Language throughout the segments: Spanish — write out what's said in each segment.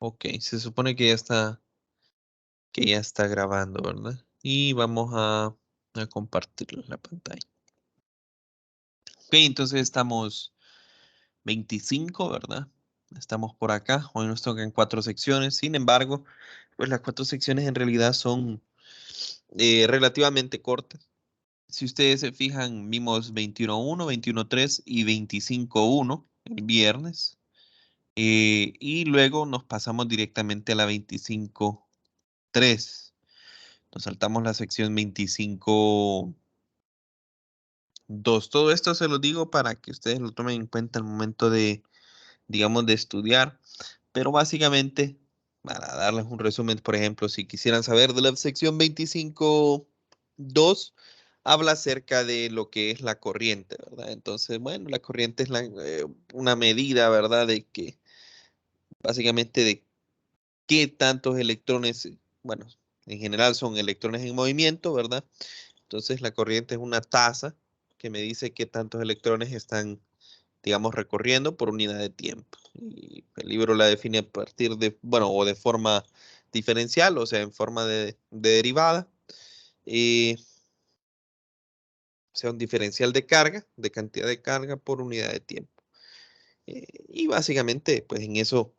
Ok, se supone que ya está grabando, ¿verdad? Y vamos a compartir la pantalla. Ok, entonces estamos 25, ¿verdad? Estamos por acá. Hoy nos tocan 4 secciones. Sin embargo, pues las 4 secciones en realidad son relativamente cortas. Si ustedes se fijan, vimos 21.1, 21.3 y 25.1 el viernes. Y luego nos pasamos directamente a la 25.3. Nos saltamos la sección 25.2. Todo esto se lo digo para que ustedes lo tomen en cuenta al momento de, digamos, de estudiar. Pero básicamente, para darles un resumen, por ejemplo, si quisieran saber de la sección 25.2, habla acerca de lo que es la corriente, ¿verdad? Entonces, bueno, la corriente es una medida, ¿verdad? De que, básicamente, de qué tantos electrones, bueno, en general son electrones en movimiento, ¿verdad? Entonces, la corriente es una tasa que me dice qué tantos electrones están, digamos, recorriendo por unidad de tiempo. Y el libro la define a partir de, bueno, o de forma diferencial, o sea, en forma de derivada, o sea, un diferencial de carga, de cantidad de carga por unidad de tiempo. Y básicamente, pues en eso,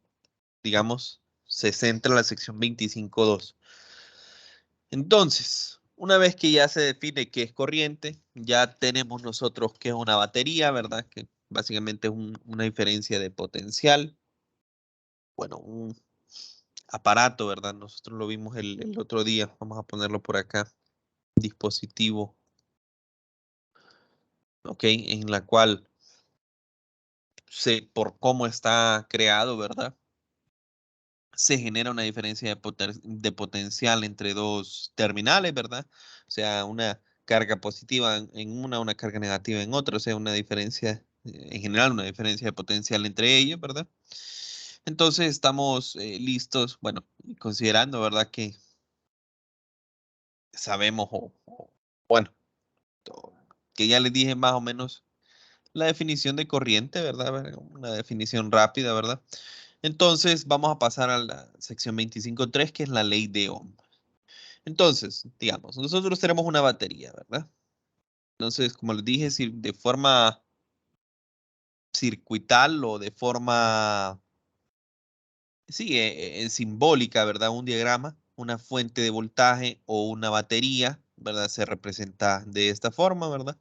digamos, se centra la sección 25.2. Entonces, una vez que ya se define qué es corriente, ya tenemos nosotros qué es una batería, ¿verdad? Que básicamente es una diferencia de potencial. Bueno, un aparato, ¿verdad? Nosotros lo vimos el otro día. Vamos a ponerlo por acá. Dispositivo, ¿ok? En la cual por cómo está creado, ¿verdad? Se genera una diferencia de potencial entre dos terminales, ¿verdad? O sea, una carga positiva en una carga negativa en otra, o sea, una diferencia, en general, una diferencia de potencial entre ellos, ¿verdad? Entonces estamos listos, bueno, considerando, ¿verdad? Que sabemos, bueno, que ya les dije más o menos la definición de corriente, ¿verdad? Una definición rápida, ¿verdad? Entonces vamos a pasar a la sección 25.3, que es la ley de Ohm. Entonces, digamos, nosotros tenemos una batería, ¿verdad? Entonces, como les dije, si de forma circuital o de forma, sí, simbólica, ¿verdad? Un diagrama, una fuente de voltaje o una batería, ¿verdad? Se representa de esta forma, ¿verdad?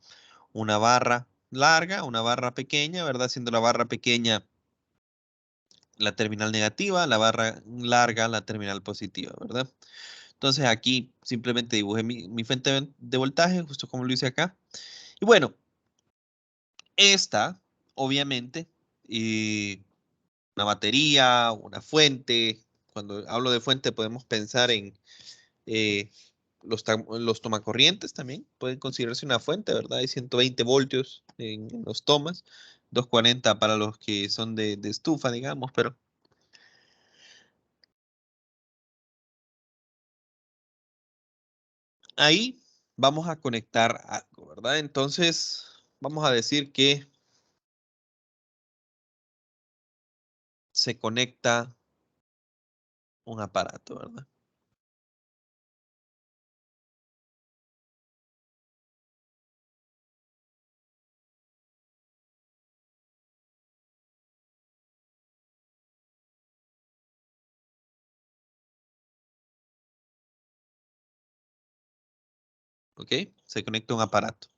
Una barra larga, una barra pequeña, ¿verdad? Siendo la barra pequeña la terminal negativa, la barra larga, la terminal positiva, ¿verdad? Entonces aquí simplemente dibujé mi fuente de voltaje, justo como lo hice acá. Y bueno, esta, obviamente, eh, una batería, una fuente. Cuando hablo de fuente podemos pensar en eh, los tomacorrientes también. Pueden considerarse una fuente, ¿verdad? Hay 120 voltios en los tomas, 240 para los que son de estufa, digamos, pero ahí vamos a conectar algo, ¿verdad? Entonces, vamos a decir que se conecta un aparato, ¿verdad? ¿Ok? Se conecta un aparato.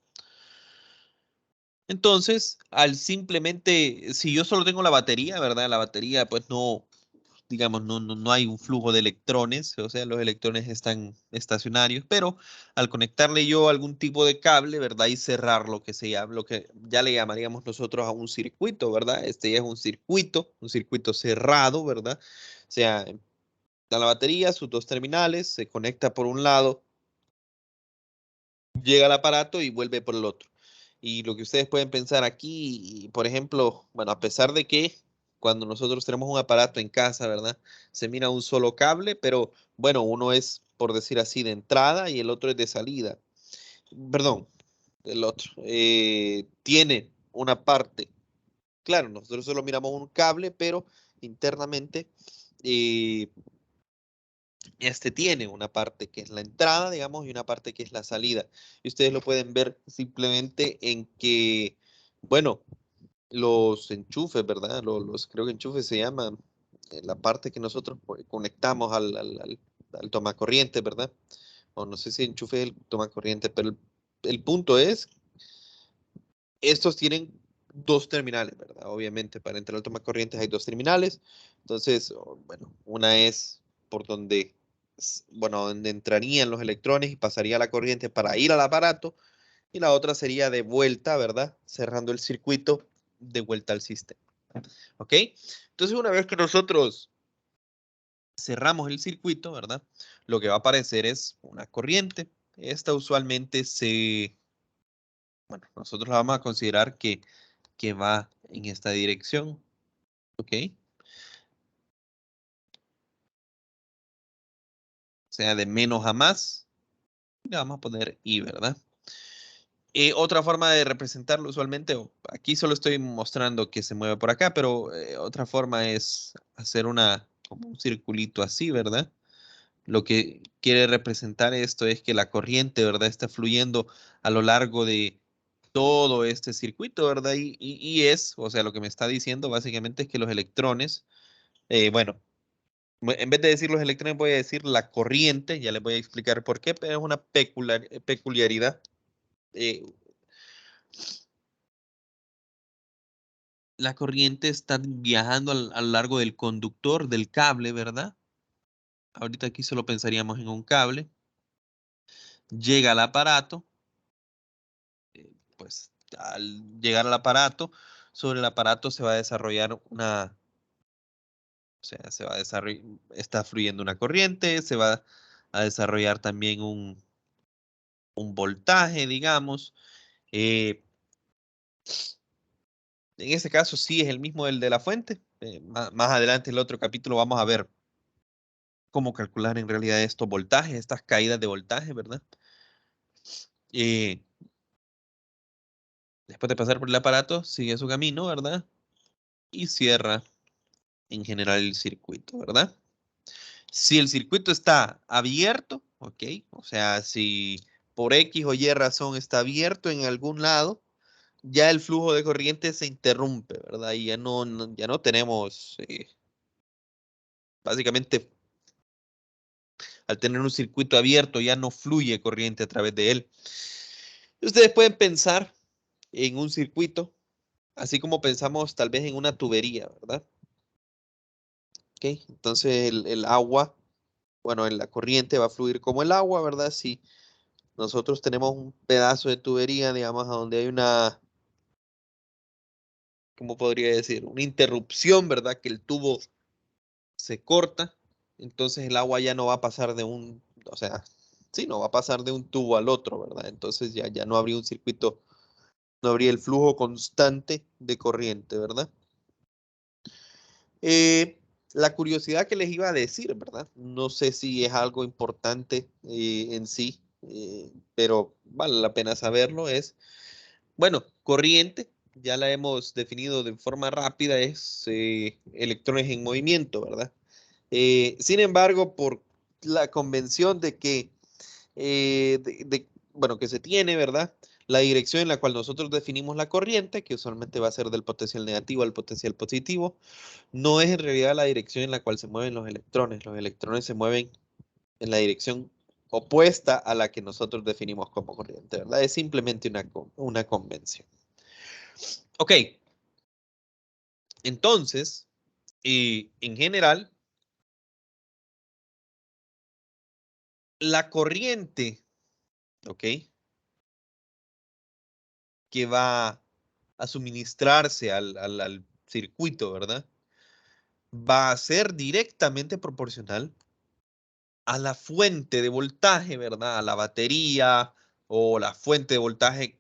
Entonces, al simplemente, si yo solo tengo la batería, ¿verdad? La batería, pues no, digamos, no hay un flujo de electrones, o sea, los electrones están estacionarios, pero al conectarle yo algún tipo de cable, ¿verdad? Y cerrar lo que se llama, lo que ya le llamaríamos nosotros a un circuito, ¿verdad? Este ya es un circuito cerrado, ¿verdad? O sea, da la batería, sus dos terminales, se conecta por un lado, llega al aparato y vuelve por el otro. Y lo que ustedes pueden pensar aquí, por ejemplo, bueno, a pesar de que cuando nosotros tenemos un aparato en casa, ¿verdad? Se mira un solo cable, pero bueno, uno es, por decir así, de entrada y el otro es de salida. Perdón, el otro. Tiene una parte, claro, nosotros solo miramos un cable, pero internamente este tiene una parte que es la entrada, digamos, y una parte que es la salida. Y ustedes lo pueden ver simplemente en que, bueno, los enchufes, ¿verdad? Creo que enchufes se llaman la parte que nosotros conectamos al tomacorriente, ¿verdad? O no sé si enchufe es el tomacorriente, pero el punto es, estos tienen dos terminales, ¿verdad? Obviamente, para entrar al tomacorrientes hay dos terminales. Entonces, bueno, una es por donde, bueno, donde entrarían los electrones y pasaría la corriente para ir al aparato, y la otra sería de vuelta, ¿verdad? Cerrando el circuito de vuelta al sistema. ¿Ok? Entonces, una vez que nosotros cerramos el circuito, ¿verdad? Lo que va a aparecer es una corriente. Esta usualmente bueno, nosotros la vamos a considerar que va en esta dirección. ¿Ok? O sea, de menos a más, le vamos a poner I, ¿verdad? Otra forma de representarlo usualmente, aquí solo estoy mostrando que se mueve por acá, pero otra forma es hacer como un circulito así, ¿verdad? Lo que quiere representar esto es que la corriente, ¿verdad? Está fluyendo a lo largo de todo este circuito, ¿verdad? O sea, lo que me está diciendo básicamente es que los electrones, bueno, en vez de decir los electrones voy a decir la corriente, ya les voy a explicar por qué, pero es una peculiaridad. eh, la corriente está viajando a lo largo del conductor, del cable, ¿verdad? Ahorita aquí solo pensaríamos en un cable. Llega al aparato, pues al llegar al aparato, sobre el aparato se va a desarrollar o sea, está fluyendo una corriente, se va a desarrollar también un voltaje, digamos. Eh, en este caso sí es el mismo el de la fuente. Más adelante en el otro capítulo vamos a ver cómo calcular en realidad estos voltajes, estas caídas de voltaje, ¿verdad? Eh, Después de pasar por el aparato, sigue su camino, ¿verdad? Y cierra en general el circuito, ¿verdad? Si el circuito está abierto, ¿ok? O sea, si por X o Y razón está abierto en algún lado, ya el flujo de corriente se interrumpe, ¿verdad? Y ya no tenemos, básicamente, al tener un circuito abierto, ya no fluye corriente a través de él. Ustedes pueden pensar en un circuito, así como pensamos tal vez en una tubería, ¿verdad? ¿Ok? Entonces el agua, bueno, en la corriente va a fluir como el agua, ¿verdad? Si nosotros tenemos un pedazo de tubería, digamos, a donde hay ¿cómo podría decir? Una interrupción, ¿verdad? Que el tubo se corta, entonces el agua ya no va a pasar o sea, sí, no va a pasar de un tubo al otro, ¿verdad? Entonces ya no habría un circuito, no habría el flujo constante de corriente, ¿verdad? Eh, la curiosidad que les iba a decir, ¿verdad? No sé si es algo importante en sí, pero vale la pena saberlo, bueno, corriente, ya la hemos definido de forma rápida, es electrones en movimiento, ¿verdad? Sin embargo, por la convención de que, bueno, que se tiene, ¿verdad? La dirección en la cual nosotros definimos la corriente, que usualmente va a ser del potencial negativo al potencial positivo, no es en realidad la dirección en la cual se mueven los electrones. Los electrones se mueven en la dirección opuesta a la que nosotros definimos como corriente, ¿verdad? Es simplemente una convención. Ok, entonces, en general, la corriente, ¿ok? Que va a suministrarse al circuito, ¿verdad? Va a ser directamente proporcional a la fuente de voltaje, ¿verdad? A la batería o la fuente de voltaje,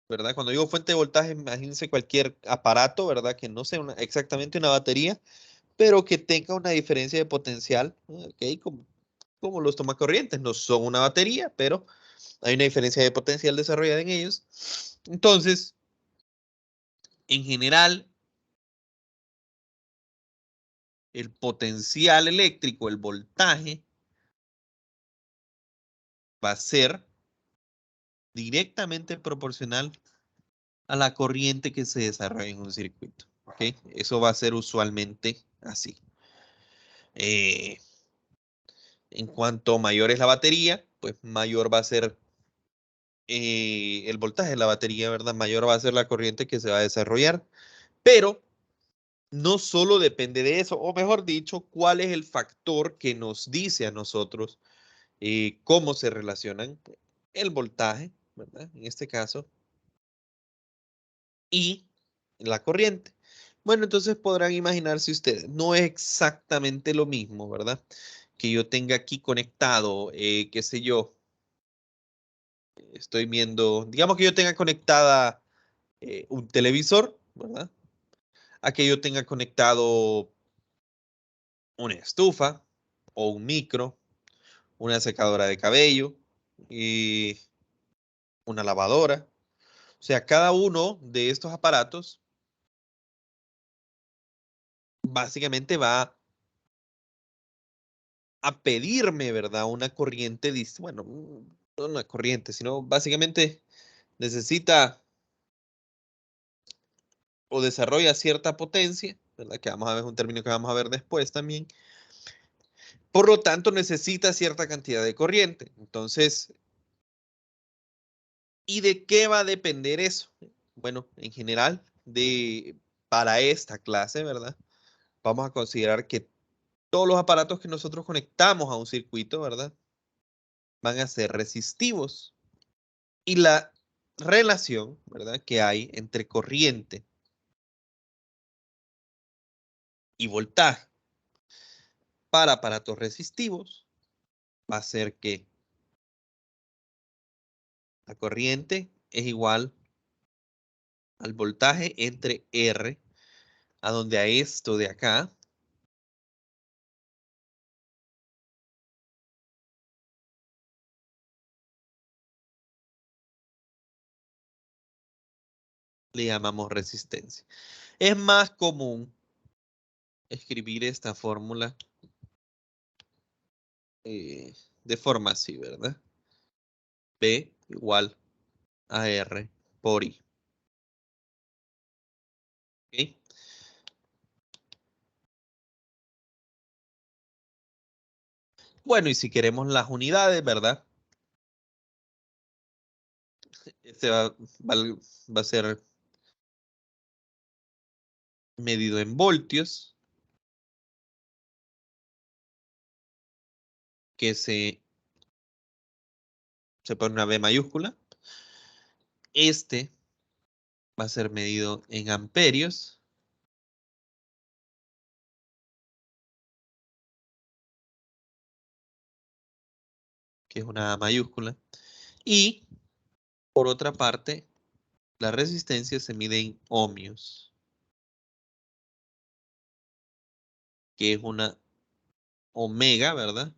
¿verdad? Cuando digo fuente de voltaje, imagínense cualquier aparato, ¿verdad? Que no sea exactamente una batería, pero que tenga una diferencia de potencial, ¿ok? Como los tomacorrientes, no son una batería, pero hay una diferencia de potencial desarrollada en ellos. Entonces, en general, el potencial eléctrico, el voltaje, va a ser directamente proporcional a la corriente que se desarrolla en un circuito. ¿Okay? Eso va a ser usualmente así. En cuanto mayor es la batería, pues mayor va a ser el voltaje de la batería, ¿verdad? Mayor va a ser la corriente que se va a desarrollar. Pero no solo depende de eso, o mejor dicho, cuál es el factor que nos dice a nosotros cómo se relacionan el voltaje, ¿verdad? En este caso, y la corriente. Bueno, entonces podrán imaginarse ustedes, no es exactamente lo mismo, ¿verdad? Que yo tenga aquí conectado, qué sé yo, estoy viendo, digamos que yo tenga conectada un televisor, ¿verdad? A que yo tenga conectado una estufa o un micro, una secadora de cabello y una lavadora. O sea, cada uno de estos aparatos básicamente va a pedirme, ¿verdad? Una corriente, bueno, no una corriente, sino básicamente necesita o desarrolla cierta potencia, ¿verdad? Que vamos a ver, es un término que vamos a ver después también. Por lo tanto, necesita cierta cantidad de corriente. Entonces, ¿y de qué va a depender eso? Bueno, en general, para esta clase, ¿verdad? Vamos a considerar que todos los aparatos que nosotros conectamos a un circuito, ¿verdad? Van a ser resistivos. Y la relación, ¿verdad? Que hay entre corriente y voltaje para aparatos resistivos va a ser que la corriente es igual al voltaje entre R, a donde a esto de acá le llamamos resistencia. Es más común escribir esta fórmula de forma así, ¿verdad? P igual a R por I. ¿Okay? Bueno, y si queremos las unidades, ¿verdad? Este va a ser medido en voltios, que se pone una B mayúscula. Este va a ser medido en amperios, que es una A mayúscula. Y por otra parte, la resistencia se mide en ohmios, que es una omega, ¿verdad?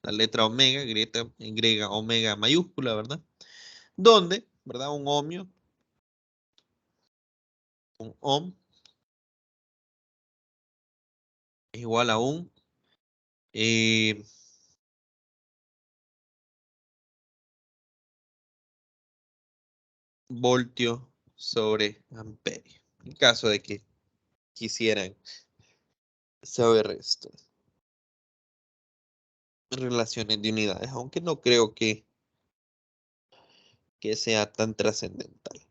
La letra omega, griega omega mayúscula, ¿verdad? Donde, ¿verdad? Un ohmio, un ohm, es igual a un eh, voltio sobre amperio. En caso de que quisieran saber esto. Relaciones de unidades, aunque no creo que sea tan trascendental.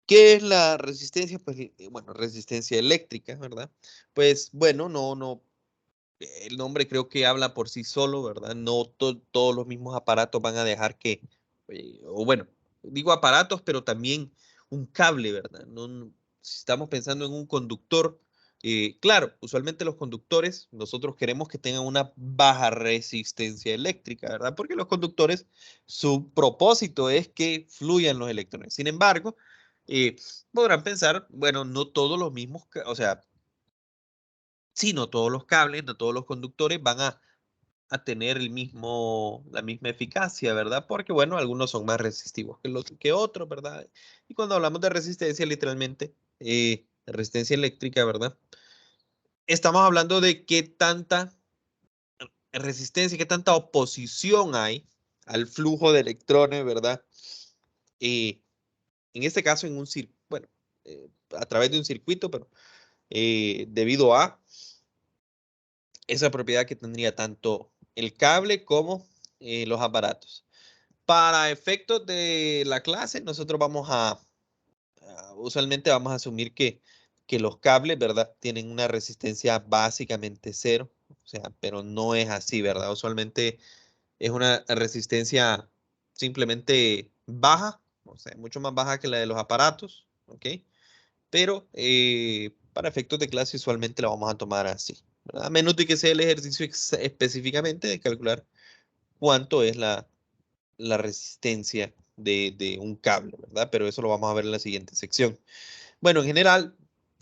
¿Qué es la resistencia? Pues, bueno, resistencia eléctrica, ¿verdad? Pues, bueno, no, el nombre creo que habla por sí solo, ¿verdad? No todos los mismos aparatos van a dejar que, o bueno, digo aparatos, pero también un cable, ¿verdad? Si estamos pensando en un conductor, claro, usualmente los conductores, nosotros queremos que tengan una baja resistencia eléctrica, ¿verdad? Porque los conductores, su propósito es que fluyan los electrones. Sin embargo, podrán pensar, bueno, no todos los mismos, o sea, sí, no todos los cables, no todos los conductores van a a tener la misma eficacia, ¿verdad? Porque, bueno, algunos son más resistivos que otros, ¿verdad? Y cuando hablamos de resistencia, literalmente, resistencia eléctrica, ¿verdad? Estamos hablando de qué tanta resistencia, qué tanta oposición hay al flujo de electrones, ¿verdad? En este caso, bueno, a través de un circuito, pero debido a esa propiedad que tendría tanto el cable como los aparatos. Para efectos de la clase, nosotros usualmente vamos a asumir que los cables, ¿verdad? Tienen una resistencia básicamente cero, o sea, pero no es así, ¿verdad? Usualmente es una resistencia simplemente baja, o sea, mucho más baja que la de los aparatos, ¿ok? Pero para efectos de clase usualmente la vamos a tomar así, ¿verdad? A menos de que sea el ejercicio específicamente de calcular cuánto es la resistencia de un cable, ¿verdad? Pero eso lo vamos a ver en la siguiente sección. Bueno, en general,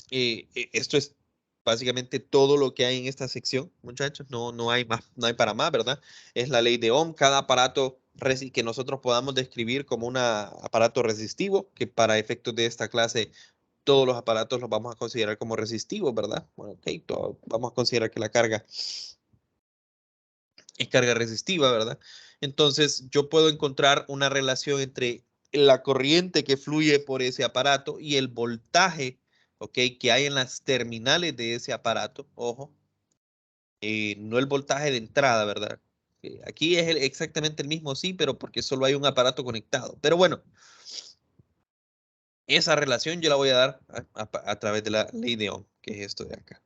esto es básicamente todo lo que hay en esta sección, muchachos. No hay más, no hay para más, ¿verdad? Es la ley de Ohm. Cada aparato que nosotros podamos describir como un aparato resistivo, que para efectos de esta clase todos los aparatos los vamos a considerar como resistivos, ¿verdad? Bueno, ok, vamos a considerar que la carga es carga resistiva, ¿verdad? Entonces yo puedo encontrar una relación entre la corriente que fluye por ese aparato y el voltaje, ¿ok? Que hay en las terminales de ese aparato, ojo, no el voltaje de entrada, ¿verdad? Aquí es exactamente el mismo, sí, pero porque solo hay un aparato conectado. Pero bueno, esa relación yo la voy a dar a través de la ley de Ohm, que es esto de acá.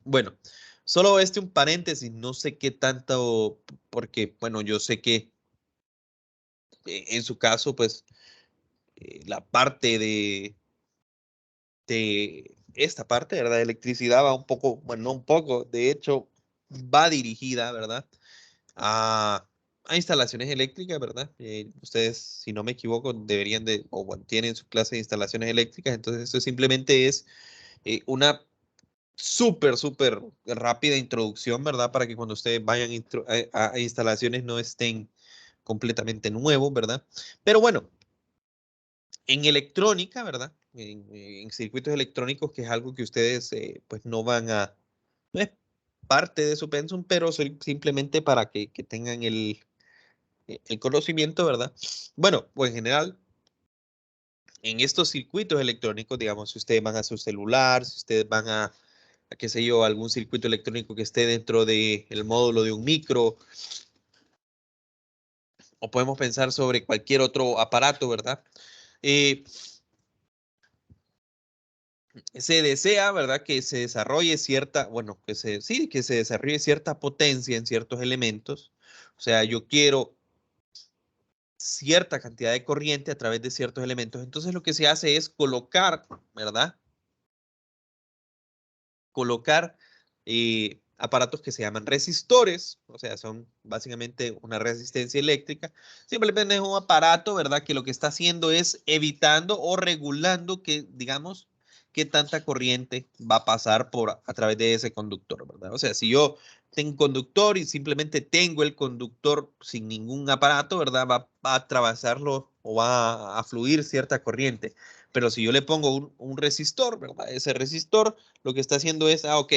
Bueno, solo un paréntesis, no sé qué tanto, porque, bueno, yo sé que en su caso, pues, la parte de esta parte, ¿verdad? De electricidad va un poco, bueno, no un poco, de hecho, va dirigida, ¿verdad? A instalaciones eléctricas, ¿verdad? Ustedes, si no me equivoco, deberían de, o bueno, tienen su clase de instalaciones eléctricas, entonces eso simplemente es una súper rápida introducción, ¿verdad? Para que cuando ustedes vayan a instalaciones no estén completamente nuevos, ¿verdad? Pero bueno, en electrónica, ¿verdad? En circuitos electrónicos, que es algo que ustedes pues no es parte de su pensum, pero simplemente para que tengan el conocimiento, ¿verdad? Bueno, pues en general, en estos circuitos electrónicos, digamos, si ustedes van a su celular, si ustedes van a qué sé yo, algún circuito electrónico que esté dentro del módulo de un micro, o podemos pensar sobre cualquier otro aparato, ¿verdad? Eh, Se desea, ¿verdad? Que se desarrolle cierta, bueno, sí, que se desarrolle cierta potencia en ciertos elementos. O sea, yo quiero cierta cantidad de corriente a través de ciertos elementos. Entonces lo que se hace es colocar, ¿verdad? Colocar aparatos que se llaman resistores, o sea, son básicamente una resistencia eléctrica. Simplemente es un aparato, ¿verdad? Que lo que está haciendo es evitando o regulando que, digamos, qué tanta corriente va a pasar a través de ese conductor, ¿verdad? O sea, si yo tengo un conductor y simplemente tengo el conductor sin ningún aparato, ¿verdad? Va a atravesarlo o va a fluir cierta corriente. Pero si yo le pongo un resistor, ¿verdad? Ese resistor lo que está haciendo es, ok,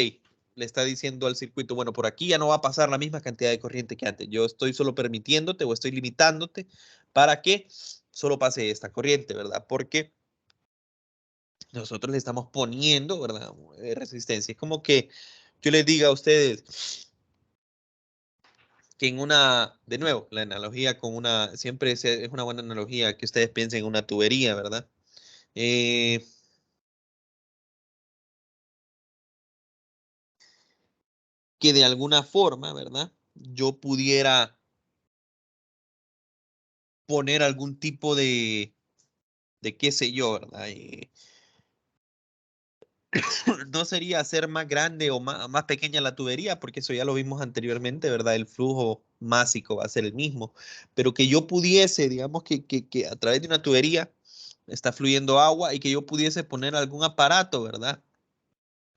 le está diciendo al circuito, bueno, por aquí ya no va a pasar la misma cantidad de corriente que antes. Yo estoy solo permitiéndote o estoy limitándote para que solo pase esta corriente, ¿verdad? Porque nosotros le estamos poniendo, ¿verdad? Resistencia. Es como que yo les diga a ustedes que de nuevo, la analogía siempre es una buena analogía que ustedes piensen en una tubería, ¿verdad? Eh, que de alguna forma, ¿verdad? Yo pudiera poner algún tipo de qué sé yo, ¿verdad? No sería hacer más grande o más pequeña la tubería, porque eso ya lo vimos anteriormente, ¿verdad? El flujo másico va a ser el mismo, pero que yo pudiese, digamos que a través de una tubería está fluyendo agua y que yo pudiese poner algún aparato, ¿verdad?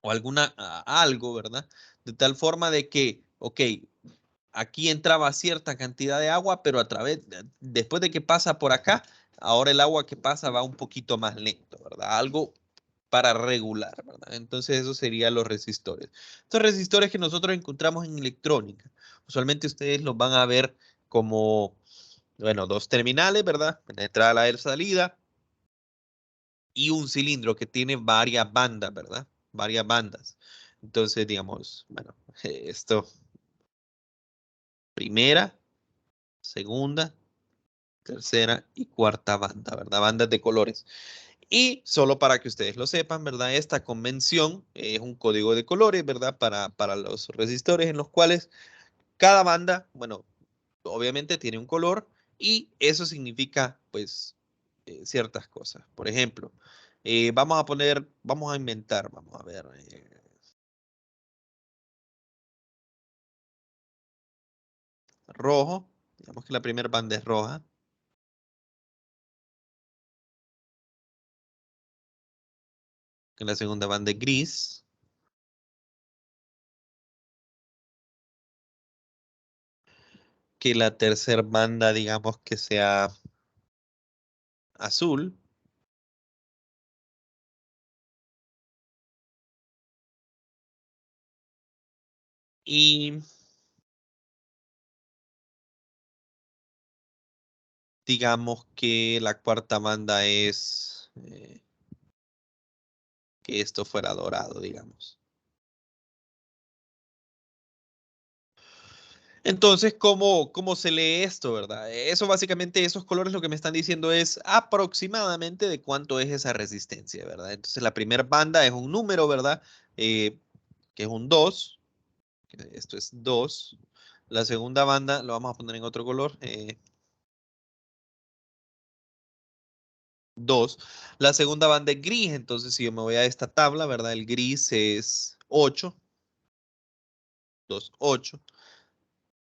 o algo, ¿verdad? De tal forma de que, ok, aquí entraba cierta cantidad de agua, pero después de que pasa por acá, ahora el agua que pasa va un poquito más lento, ¿verdad? Algo para regular, ¿verdad? Entonces eso serían los resistores. Estos resistores que nosotros encontramos en electrónica, usualmente ustedes los van a ver como, bueno, dos terminales, ¿verdad? La entrada, la salida y un cilindro que tiene varias bandas, ¿verdad? Varias bandas. Entonces, digamos, bueno, esto, primera, segunda, tercera y cuarta banda, ¿verdad? Bandas de colores. Y solo para que ustedes lo sepan, ¿verdad? Esta convención es un código de colores, ¿verdad? Para los resistores en los cuales cada banda, bueno, obviamente tiene un color y eso significa, pues, ciertas cosas. Por ejemplo, vamos a inventar, vamos a ver, rojo, digamos que la primera banda es roja, que la segunda banda es gris, que la tercera banda, digamos que sea azul, y digamos que la cuarta banda es que esto fuera dorado, digamos. Entonces, ¿cómo se lee esto, verdad? Eso básicamente, esos colores lo que me están diciendo es aproximadamente de cuánto es esa resistencia, ¿verdad? Entonces, la primera banda es un número, ¿verdad? Que es un 2. Esto es 2. La segunda banda lo vamos a poner en otro color, 2. La segunda banda es gris, entonces si yo me voy a esta tabla, ¿verdad? El gris es 8, 2, 8.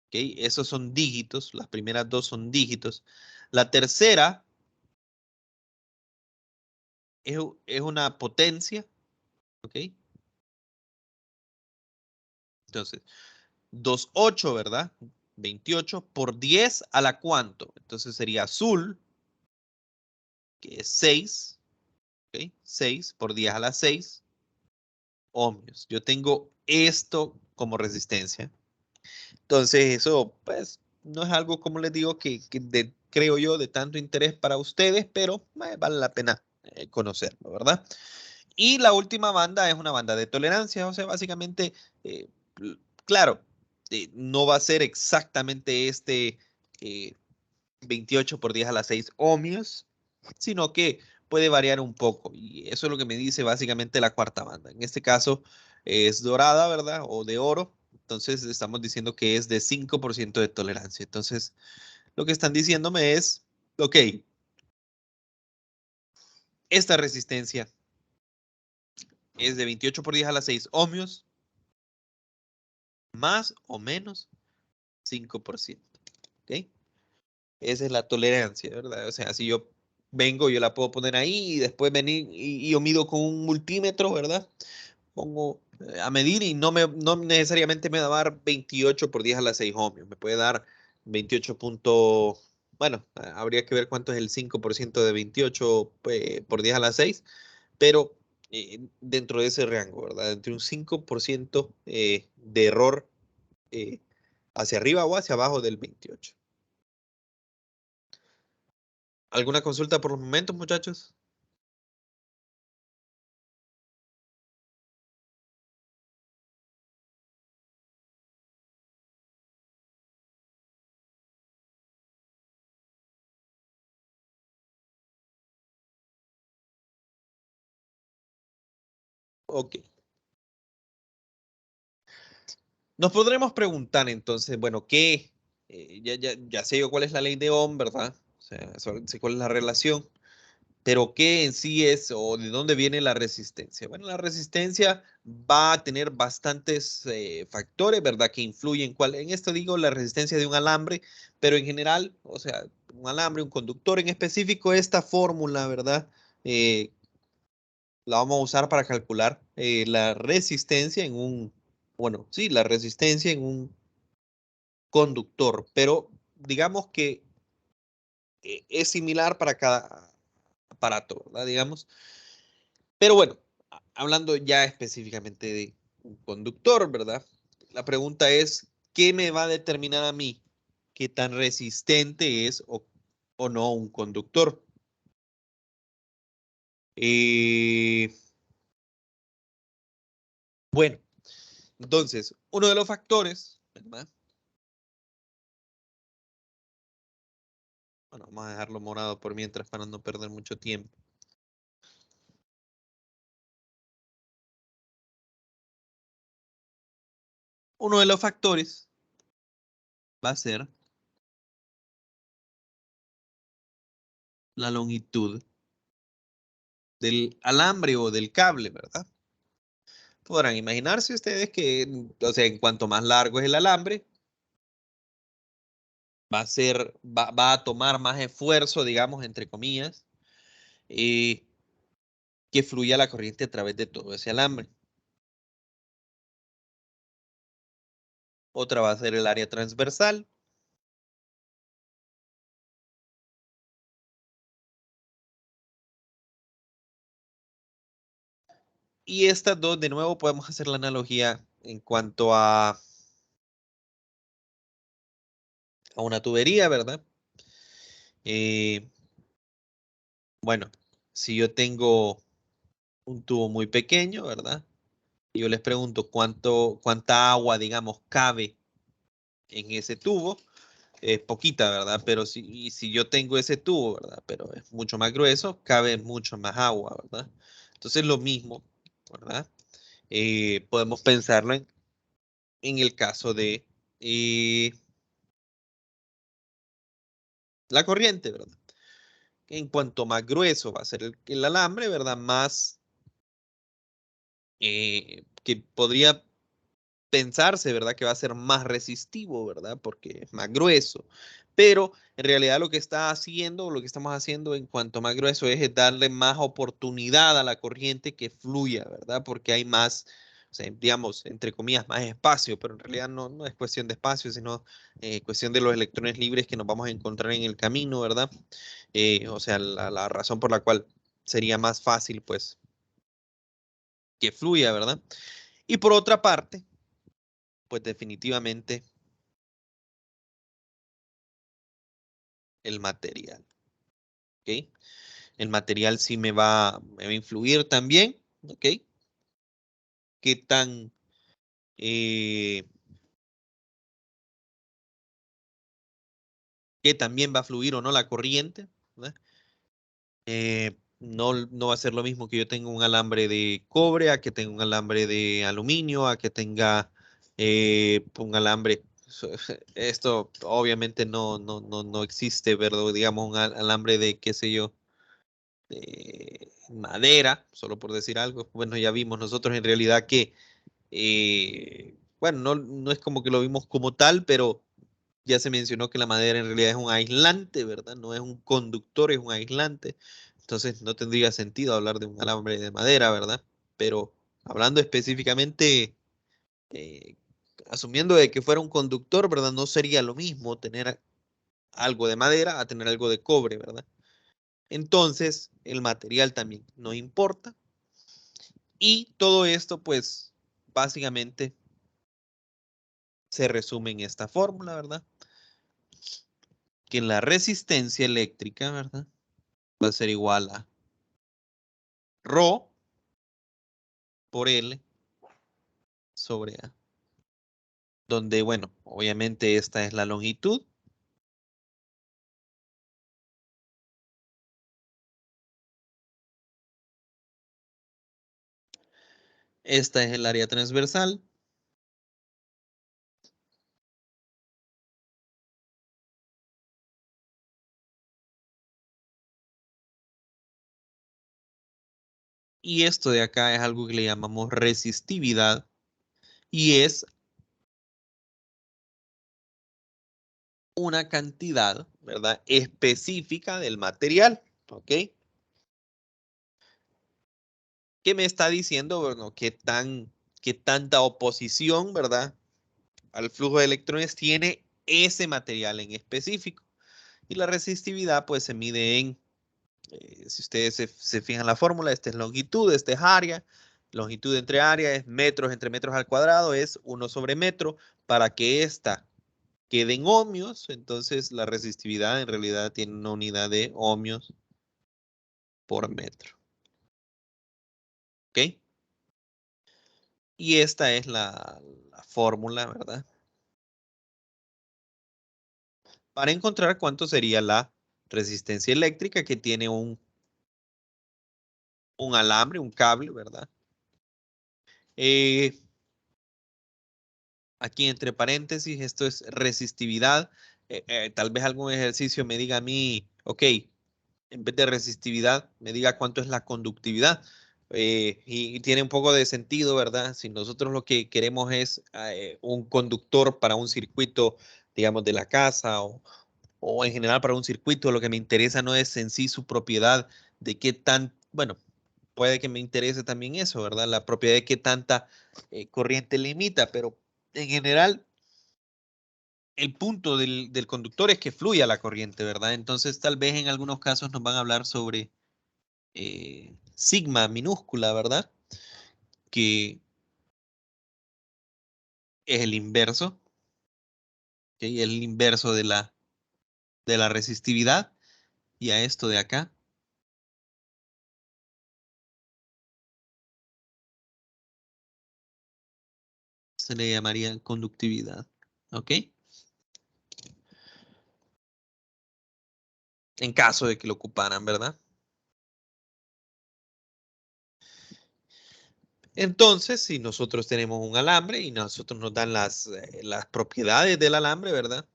¿Ok? Esos son dígitos, las primeras dos son dígitos. La tercera es una potencia, ¿ok? Entonces, 2,8, ¿verdad? 28 por 10 a la cuánto. Entonces sería azul, que es 6, ¿ok? 6 por 10 a la 6 ohmios. Yo tengo esto como resistencia. Entonces, eso, pues, no es algo, como les digo, creo yo, de tanto interés para ustedes, pero vale la pena conocerlo, ¿verdad? Y la última banda es una banda de tolerancia, o sea, básicamente, eh, claro, no va a ser exactamente este eh, 28 por 10 a la 6 ohmios, sino que puede variar un poco. Y eso es lo que me dice básicamente la cuarta banda. En este caso es dorada, ¿verdad? O de oro. Entonces estamos diciendo que es de 5% de tolerancia. Entonces, lo que están diciéndome es, ok, esta resistencia es de 28 por 10 a la 6 ohmios, más o menos 5%. ¿Ok? Esa es la tolerancia, ¿verdad? O sea, si yo vengo, yo la puedo poner ahí y después venir y yo mido con un multímetro, ¿verdad? Pongo a medir y no necesariamente me va a dar 28 por 10 a la 6 ohmios. Me puede dar 28 punto, bueno, habría que ver cuánto es el 5% de 28 por 10 a la 6, pero dentro de ese rango, ¿verdad? Entre un 5% de error eh, hacia arriba o hacia abajo del 28. ¿Alguna consulta por los momentos, muchachos? Ok. Nos podremos preguntar entonces, bueno, ¿qué? Ya sé yo cuál es la ley de Ohm, ¿verdad? O sea, sé cuál es la relación, pero ¿qué en sí es o de dónde viene la resistencia? Bueno, la resistencia va a tener bastantes factores, ¿verdad? Que influyen. En esto digo la resistencia de un alambre, pero en general, o sea, un alambre, un conductor en específico, esta fórmula, ¿verdad? Eh, la vamos a usar para calcular la resistencia en un, bueno, sí, la resistencia en un conductor, pero digamos que es similar para cada aparato, ¿verdad? Digamos. Pero bueno, hablando ya específicamente de un conductor, ¿verdad? La pregunta es, ¿qué me va a determinar a mí qué tan resistente es o no un conductor? Eh, bueno, entonces, uno de los factores, ¿verdad? Bueno, vamos a dejarlo morado por mientras para no perder mucho tiempo. Uno de los factores va a ser la longitud del alambre o del cable, ¿verdad? Podrán imaginarse ustedes que, o sea, en cuanto más largo es el alambre, va a tomar más esfuerzo, digamos, entre comillas, eh, que fluya la corriente a través de todo ese alambre. Otra va a ser el área transversal. Y estas dos, de nuevo, podemos hacer la analogía en cuanto a una tubería, ¿verdad? Eh, bueno, si yo tengo un tubo muy pequeño, ¿verdad? Y yo les pregunto cuánta agua, digamos, cabe en ese tubo. Es poquita, ¿verdad? Pero si yo tengo ese tubo, ¿verdad? Pero es mucho más grueso, cabe mucho más agua, ¿verdad? Entonces lo mismo, ¿verdad? Podemos pensarlo en el caso de eh, la corriente, ¿verdad? En cuanto más grueso va a ser el alambre, ¿verdad? Más que podría pensarse, ¿verdad? Que va a ser más resistivo, ¿verdad? Porque es más grueso. Pero en realidad lo que está haciendo, lo que estamos haciendo en cuanto más grueso es darle más oportunidad a la corriente que fluya, ¿verdad? Porque hay más, o sea, digamos, entre comillas, más espacio, pero en realidad no es cuestión de espacio, sino cuestión de los electrones libres que nos vamos a encontrar en el camino, ¿verdad? O sea, la razón por la cual sería más fácil, pues, que fluya, ¿verdad? Y por otra parte, pues definitivamente el material. ¿Ok? El material sí me va a influir también, ¿ok? ¿Qué tan, eh, qué también va a fluir o no la corriente, ¿verdad? No va a ser lo mismo que yo tenga un alambre de cobre, a que tenga un alambre de aluminio, a que tenga un alambre. Esto obviamente no existe, ¿verdad? Digamos un alambre de, qué sé yo, madera, solo por decir algo. Bueno, ya vimos nosotros en realidad que, bueno, no es como que lo vimos como tal, pero ya se mencionó que la madera en realidad es un aislante, ¿verdad? No es un conductor, es un aislante. Entonces no tendría sentido hablar de un alambre de madera, ¿verdad? Pero hablando específicamente, eh, asumiendo de que fuera un conductor, ¿verdad? No sería lo mismo tener algo de madera a tener algo de cobre, ¿verdad? Entonces, el material también no importa. Y todo esto, pues, básicamente se resume en esta fórmula, ¿verdad? Que la resistencia eléctrica, ¿verdad? Va a ser igual a Rho por L sobre A. Donde, bueno, obviamente esta es la longitud. Esta es el área transversal. Y esto de acá es algo que le llamamos resistividad. Y es una cantidad, ¿verdad? Específica del material. ¿Ok? que me está diciendo, bueno, qué tanta oposición, ¿verdad?, al flujo de electrones tiene ese material en específico. Y la resistividad pues se mide en, si ustedes se fijan en la fórmula, esta es longitud, esta es área, longitud entre área es metros entre metros al cuadrado, es 1 sobre metro. Para que esta quede en ohmios, entonces la resistividad en realidad tiene una unidad de ohmios por metro. ¿Ok? Y esta es la fórmula, ¿verdad?, para encontrar cuánto sería la resistencia eléctrica que tiene un alambre, un cable, ¿verdad? Eh, Aquí entre paréntesis, esto es resistividad. Tal vez algún ejercicio me diga a mí, ok, en vez de resistividad, me diga cuánto es la conductividad. Y tiene un poco de sentido, ¿verdad? Si nosotros lo que queremos es un conductor para un circuito, digamos, de la casa o en general para un circuito, lo que me interesa no es en sí su propiedad, de qué tan, bueno, puede que me interese también eso, ¿verdad? La propiedad de qué tanta corriente limita, pero en general el punto del conductor es que fluya la corriente, ¿verdad? Entonces tal vez en algunos casos nos van a hablar sobre sigma minúscula, ¿verdad? Que es el inverso, ¿ok? El inverso de la resistividad, y a esto de acá se le llamaría conductividad, ¿ok? En caso de que lo ocuparan, ¿verdad? Entonces, si nosotros tenemos un alambre y nosotros nos dan las propiedades del alambre, ¿verdad?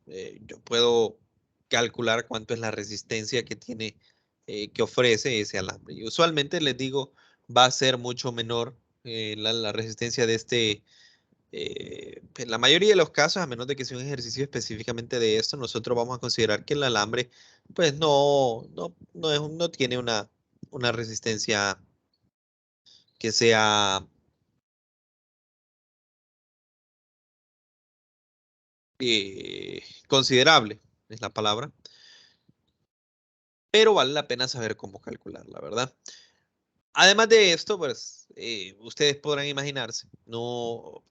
Yo puedo calcular cuánto es la resistencia que tiene, que ofrece ese alambre. Y usualmente les digo, va a ser mucho menor la resistencia de este. En la mayoría de los casos, a menos de que sea un ejercicio específicamente de esto, nosotros vamos a considerar que el alambre, pues no tiene una resistencia que sea considerable, es la palabra, pero vale la pena saber cómo calcularla, ¿verdad? Además de esto, pues ustedes podrán imaginarse, no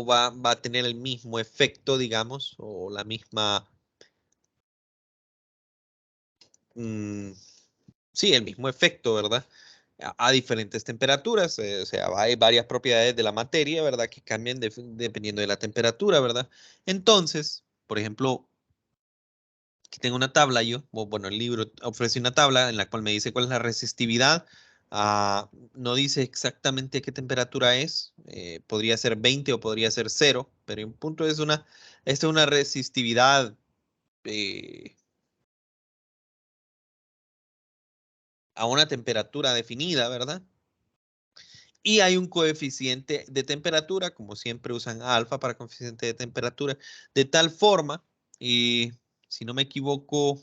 va a tener el mismo efecto, digamos, o la misma, mm, sí, el mismo efecto, ¿verdad? A diferentes temperaturas, o sea, hay varias propiedades de la materia, ¿verdad?, que cambian dependiendo de la temperatura, ¿verdad? Entonces, por ejemplo, aquí tengo una tabla yo, o bueno, el libro ofrece una tabla en la cual me dice cuál es la resistividad. No dice exactamente qué temperatura es, podría ser 20 o podría ser 0, pero en punto esta es una resistividad eh, a una temperatura definida, ¿verdad? Y hay un coeficiente de temperatura, como siempre usan alfa para coeficiente de temperatura, de tal forma, y si no me equivoco,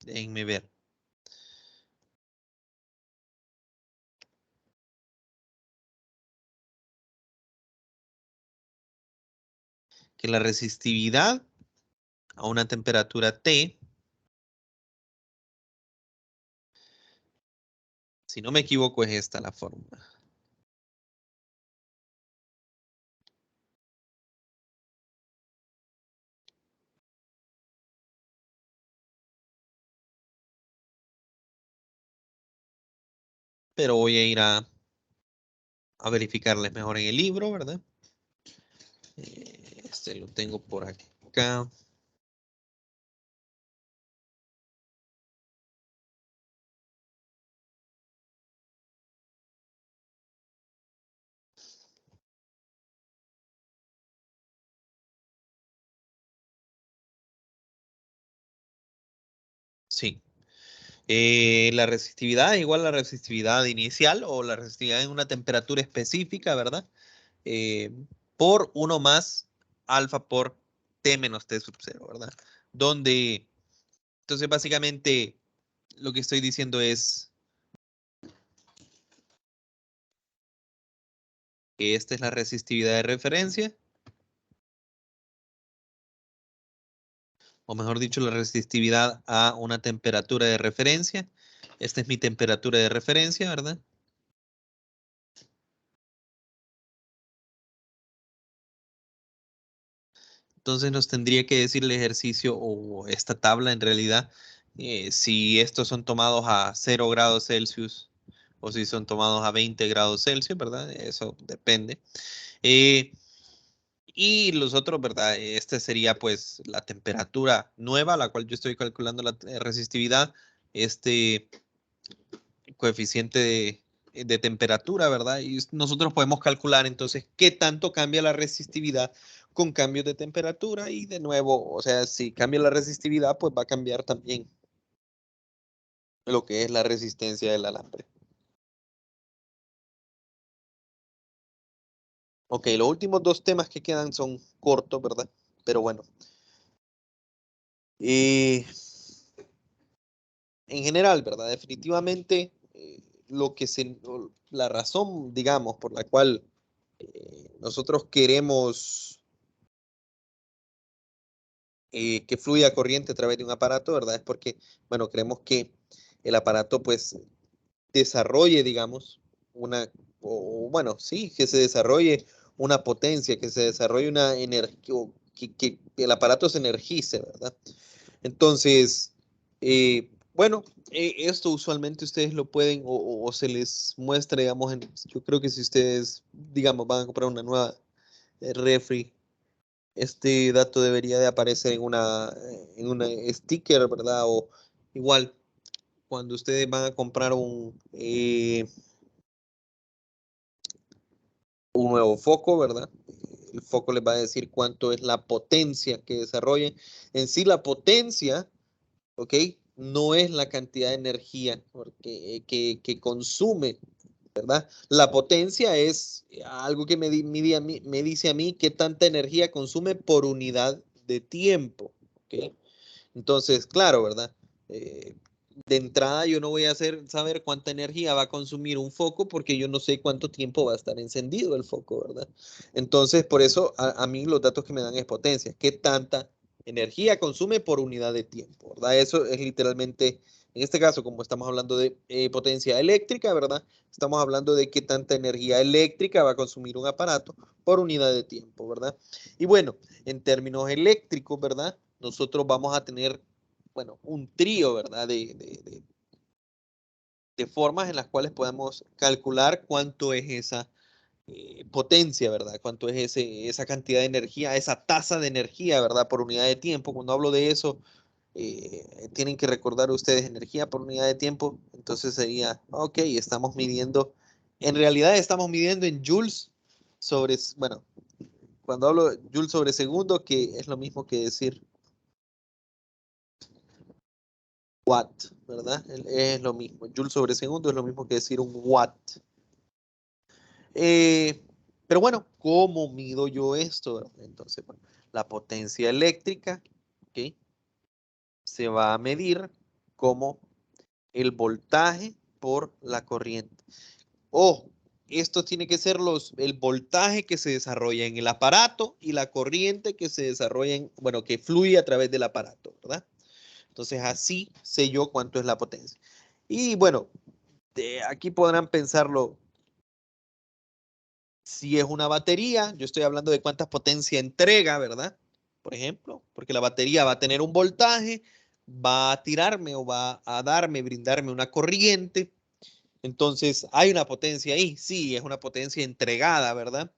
déjenme ver, que la resistividad a una temperatura T, si no me equivoco, es esta la fórmula. Pero voy a ir a verificarles mejor en el libro, ¿verdad? Este lo tengo por acá. Sí. La resistividad es igual a la resistividad inicial o la resistividad en una temperatura específica, ¿verdad? Eh, por 1 más alfa por T menos T sub 0, ¿verdad? Donde, entonces básicamente lo que estoy diciendo es que esta es la resistividad de referencia, o mejor dicho, la resistividad a una temperatura de referencia. Esta es mi temperatura de referencia, ¿verdad? Entonces nos tendría que decir el ejercicio o esta tabla en realidad, si estos son tomados a 0 grados Celsius o si son tomados a 20 grados Celsius, ¿verdad? Eso depende. Eh, y los otros, ¿verdad? Esta sería pues la temperatura nueva, la cual yo estoy calculando la resistividad, este coeficiente de temperatura, ¿verdad? Y nosotros podemos calcular entonces qué tanto cambia la resistividad con cambios de temperatura y de nuevo, o sea, si cambia la resistividad, pues va a cambiar también lo que es la resistencia del alambre. Ok, los últimos dos temas que quedan son cortos, ¿verdad? Pero bueno. Eh, en general, ¿verdad? Definitivamente, la razón, digamos, por la cual nosotros queremos que fluya corriente a través de un aparato, ¿verdad? Es porque, bueno, queremos que el aparato, pues, desarrolle, digamos, o bueno, sí, que se desarrolle una potencia, que se desarrolle una energía, que el aparato se energice, ¿verdad? Entonces, bueno, esto usualmente ustedes lo pueden o se les muestra, digamos, yo creo que si ustedes, digamos, van a comprar una nueva refri, este dato debería de aparecer en una sticker, ¿verdad? O igual, cuando ustedes van a comprar un nuevo foco, ¿verdad? El foco les va a decir cuánto es la potencia que desarrolle. En sí, la potencia, ¿ok? No es la cantidad de energía que consume, ¿verdad? La potencia es algo que me dice a mí qué tanta energía consume por unidad de tiempo, ¿ok? Entonces, claro, ¿verdad? Eh, de entrada yo no voy a saber cuánta energía va a consumir un foco porque yo no sé cuánto tiempo va a estar encendido el foco, ¿verdad? Entonces, por eso a mí los datos que me dan es potencia. ¿Qué tanta energía consume por unidad de tiempo, ¿verdad? Eso es literalmente, en este caso, como estamos hablando de potencia eléctrica, ¿verdad? Estamos hablando de qué tanta energía eléctrica va a consumir un aparato por unidad de tiempo, ¿verdad? Y bueno, en términos eléctricos, ¿verdad? Nosotros vamos a tener, bueno, un trío, ¿verdad? De formas en las cuales podemos calcular cuánto es esa potencia, ¿verdad? Cuánto es esa cantidad de energía, esa tasa de energía, ¿verdad? Por unidad de tiempo. Cuando hablo de eso, tienen que recordar ustedes energía por unidad de tiempo. Entonces sería, ok, estamos midiendo, en realidad estamos midiendo en joules sobre, bueno, cuando hablo de joules sobre segundo, que es lo mismo que decir watt, ¿verdad? Es lo mismo. Joule sobre segundo es lo mismo que decir un watt. Eh, pero bueno, ¿cómo mido yo esto? Entonces, bueno, la potencia eléctrica, ¿ok? Se va a medir como el voltaje por la corriente. Ojo, esto tiene que ser el voltaje que se desarrolla en el aparato y la corriente que se desarrolla bueno, que fluye a través del aparato, ¿verdad? Entonces así sé yo cuánto es la potencia. Y bueno, aquí podrán pensarlo, si es una batería, yo estoy hablando de cuánta potencia entrega, ¿verdad? Por ejemplo, porque la batería va a tener un voltaje, va a tirarme o va a darme, brindarme una corriente. Entonces, hay una potencia ahí, sí, es una potencia entregada, ¿verdad?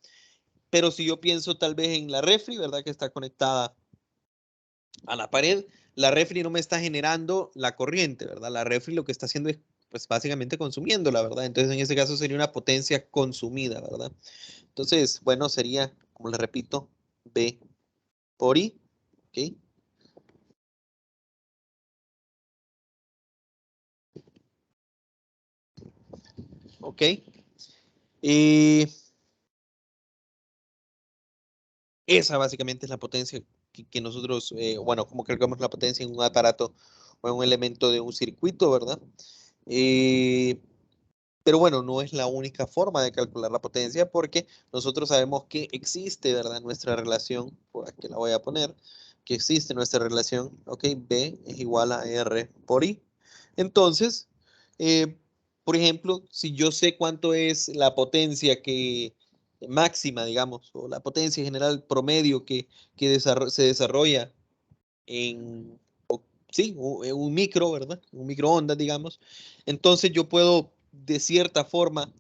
Pero si yo pienso tal vez en la refri, ¿verdad? Que está conectada a la pared, la refri no me está generando la corriente, ¿verdad? La refri lo que está haciendo es, pues básicamente consumiéndola, ¿verdad? Entonces en ese caso sería una potencia consumida, ¿verdad? Entonces, bueno, sería, como les repito, B por I, ¿ok? ¿Ok? Y esa básicamente es la potencia que nosotros, bueno, como calculamos la potencia en un aparato o es un elemento de un circuito, ¿verdad? Pero bueno, no es la única forma de calcular la potencia porque nosotros sabemos que existe, ¿verdad? Nuestra relación, por aquí la voy a poner, que existe nuestra relación, ok, B es igual a R por I. Entonces, eh, por ejemplo, si yo sé cuánto es la potencia que máxima, digamos, o la potencia general promedio que se desarrolla en, sí, un micro, ¿verdad? Un microondas, digamos. Entonces yo puedo, de cierta forma,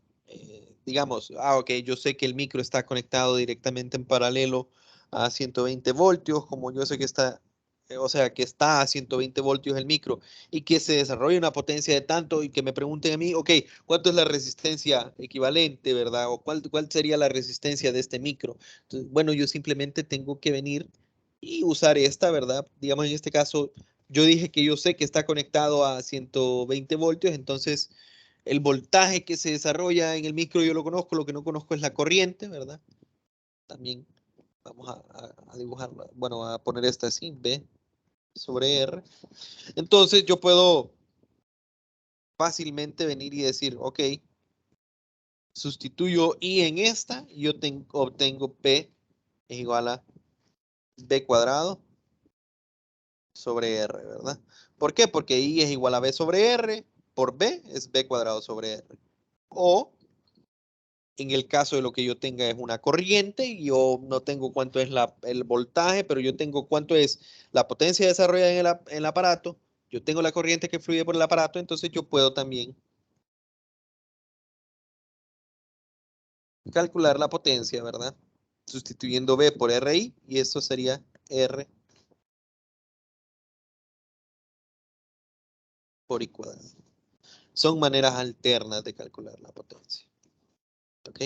digamos, ok, yo sé que el micro está conectado directamente en paralelo a 120 voltios, como yo sé que está, o sea, que está a 120 voltios el micro y que se desarrolla una potencia de tanto y que me pregunten a mí, ok, ¿cuánto es la resistencia equivalente, verdad? O cuál sería la resistencia de este micro. Entonces, bueno, yo simplemente tengo que venir y usar esta, ¿verdad? Digamos, en este caso, yo dije que yo sé que está conectado a 120 voltios, entonces el voltaje que se desarrolla en el micro yo lo conozco, lo que no conozco es la corriente, ¿verdad? También vamos a dibujarla, bueno, a poner esta así, B sobre R. Entonces yo puedo fácilmente venir y decir, ok, sustituyo I en esta, y yo obtengo P es igual a B cuadrado sobre R, ¿verdad? ¿Por qué? Porque I es igual a B sobre R, por B es B cuadrado sobre R. O en el caso de lo que yo tenga es una corriente, y yo no tengo cuánto es el voltaje, pero yo tengo cuánto es la potencia desarrollada en el aparato, yo tengo la corriente que fluye por el aparato, entonces yo puedo también calcular la potencia, ¿verdad? Sustituyendo B por RI, y eso sería R por I cuadrado. Son maneras alternas de calcular la potencia. ¿Ok?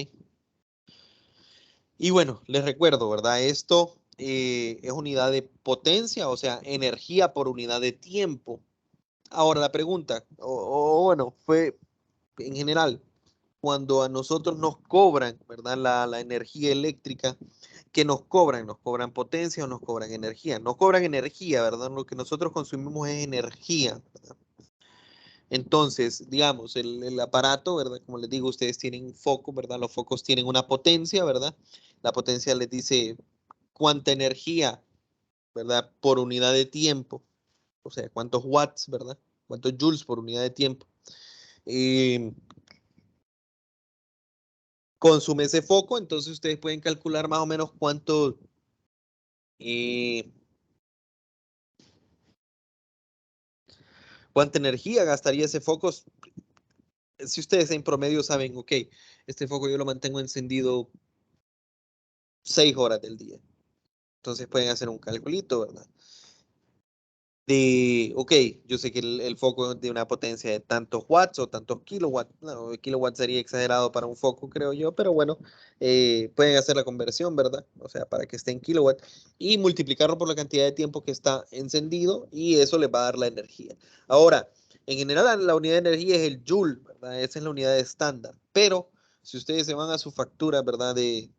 Y bueno, les recuerdo, ¿verdad? Esto es unidad de potencia, o sea, energía por unidad de tiempo. Ahora la pregunta, o bueno, fue en general, cuando a nosotros nos cobran, ¿verdad? La energía eléctrica, ¿qué nos cobran? ¿Nos cobran potencia o nos cobran energía? Nos cobran energía, ¿verdad? Lo que nosotros consumimos es energía, ¿verdad? Entonces, digamos, el aparato, ¿verdad? Como les digo, ustedes tienen un foco, ¿verdad? Los focos tienen una potencia, ¿verdad? La potencia les dice cuánta energía, ¿verdad? Por unidad de tiempo, o sea, cuántos watts, ¿verdad? Cuántos joules por unidad de tiempo. Eh, Consume ese foco, entonces ustedes pueden calcular más o menos eh, cuánta energía gastaría ese foco. Si ustedes en promedio saben, ok, este foco yo lo mantengo encendido 6 horas del día. Entonces pueden hacer un calculito, ¿verdad? Ok, yo sé que el foco es de una potencia de tantos watts o tantos kilowatts. No, kilowatts sería exagerado para un foco, creo yo, pero bueno, pueden hacer la conversión, ¿verdad? O sea, para que esté en kilowatt y multiplicarlo por la cantidad de tiempo que está encendido, y eso les va a dar la energía. Ahora, en general la unidad de energía es el joule, ¿verdad? Esa es la unidad estándar, pero si ustedes se van a su factura, ¿verdad? Eh,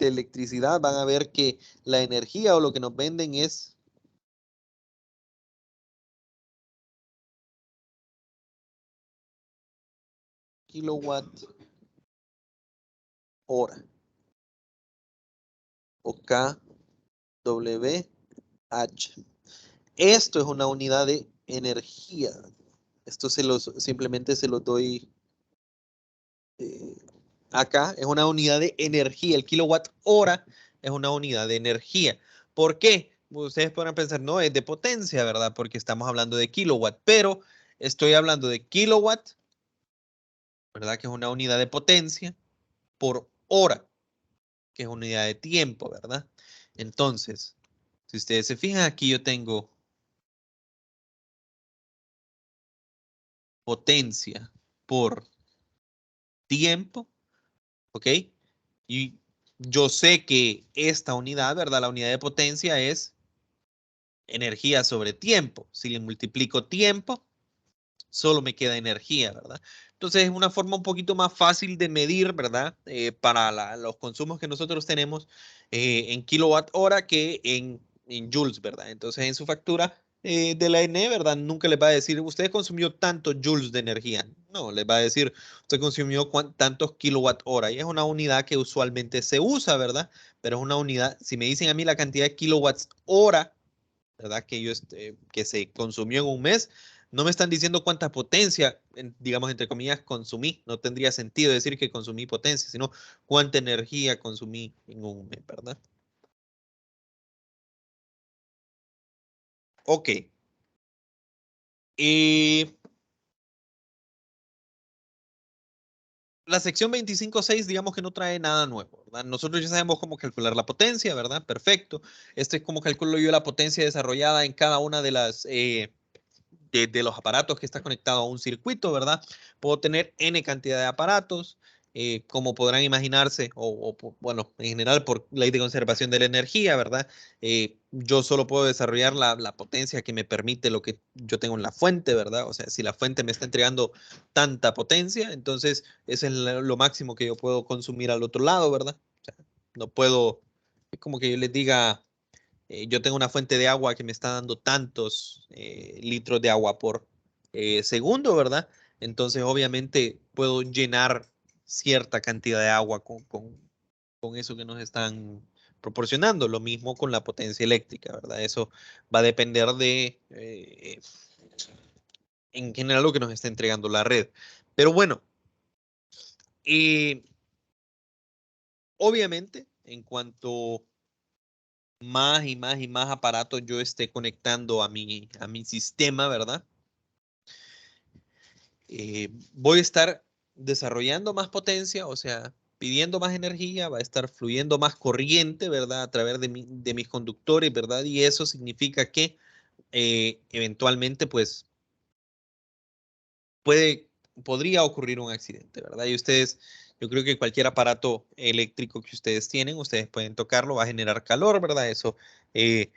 de electricidad, van a ver que la energía o lo que nos venden es kilowatt hora o kWh. Esto es una unidad de energía. Esto simplemente se los doy eh, acá. Es una unidad de energía. El kilowatt hora es una unidad de energía. ¿Por qué? Ustedes podrán pensar, no, es de potencia, ¿verdad? Porque estamos hablando de kilowatt, pero estoy hablando de kilowatt, ¿verdad? Que es una unidad de potencia por hora, que es unidad de tiempo, ¿verdad? Entonces, si ustedes se fijan, aquí yo tengo potencia por tiempo, ¿ok? Y yo sé que esta unidad, ¿verdad? La unidad de potencia es energía sobre tiempo. Si le multiplico tiempo, solo me queda energía, ¿verdad? Entonces es una forma un poquito más fácil de medir, ¿verdad? Para los consumos que nosotros tenemos en kilowatt hora que en en joules, ¿verdad? Entonces en su factura de la ENE, ¿verdad? Nunca les va a decir, usted consumió tantos joules de energía. No, les va a decir, usted consumió tantos kilowatt hora. Y es una unidad que usualmente se usa, ¿verdad? Pero es una unidad, si me dicen a mí la cantidad de kilowatts hora, ¿verdad? Que se consumió en un mes, no me están diciendo cuánta potencia, digamos, entre comillas, consumí. No tendría sentido decir que consumí potencia, sino cuánta energía consumí en un mes, ¿verdad? Ok. Y la sección 25.6, digamos que no trae nada nuevo, ¿verdad? Nosotros ya sabemos cómo calcular la potencia, ¿verdad? Perfecto. Este es como calculo yo la potencia desarrollada en cada una de las de los aparatos que está conectado a un circuito, ¿verdad? Puedo tener N cantidad de aparatos, como podrán imaginarse, bueno, en general por ley de conservación de la energía, ¿verdad? Yo solo puedo desarrollar la potencia que me permite lo que yo tengo en la fuente, ¿verdad? O sea, si la fuente me está entregando tanta potencia, entonces ese es lo máximo que yo puedo consumir al otro lado, ¿verdad? O sea, no puedo, es como que yo les diga yo tengo una fuente de agua que me está dando tantos litros de agua por segundo, ¿verdad? Entonces, obviamente, puedo llenar cierta cantidad de agua con eso que nos están proporcionando. Lo mismo con la potencia eléctrica, ¿verdad? Eso va a depender de, en general, lo que nos está entregando la red. Pero bueno, eh, obviamente, en cuanto más y más y más aparatos yo esté conectando a mi sistema, ¿verdad? Voy a estar desarrollando más potencia, o sea, pidiendo más energía, va a estar fluyendo más corriente, ¿verdad? A través de mis conductores, ¿verdad? Y eso significa que eventualmente, pues, puede, podría ocurrir un accidente, ¿verdad? Y ustedes, yo creo que cualquier aparato eléctrico que ustedes tienen, ustedes pueden tocarlo, va a generar calor, ¿verdad? Eso eh,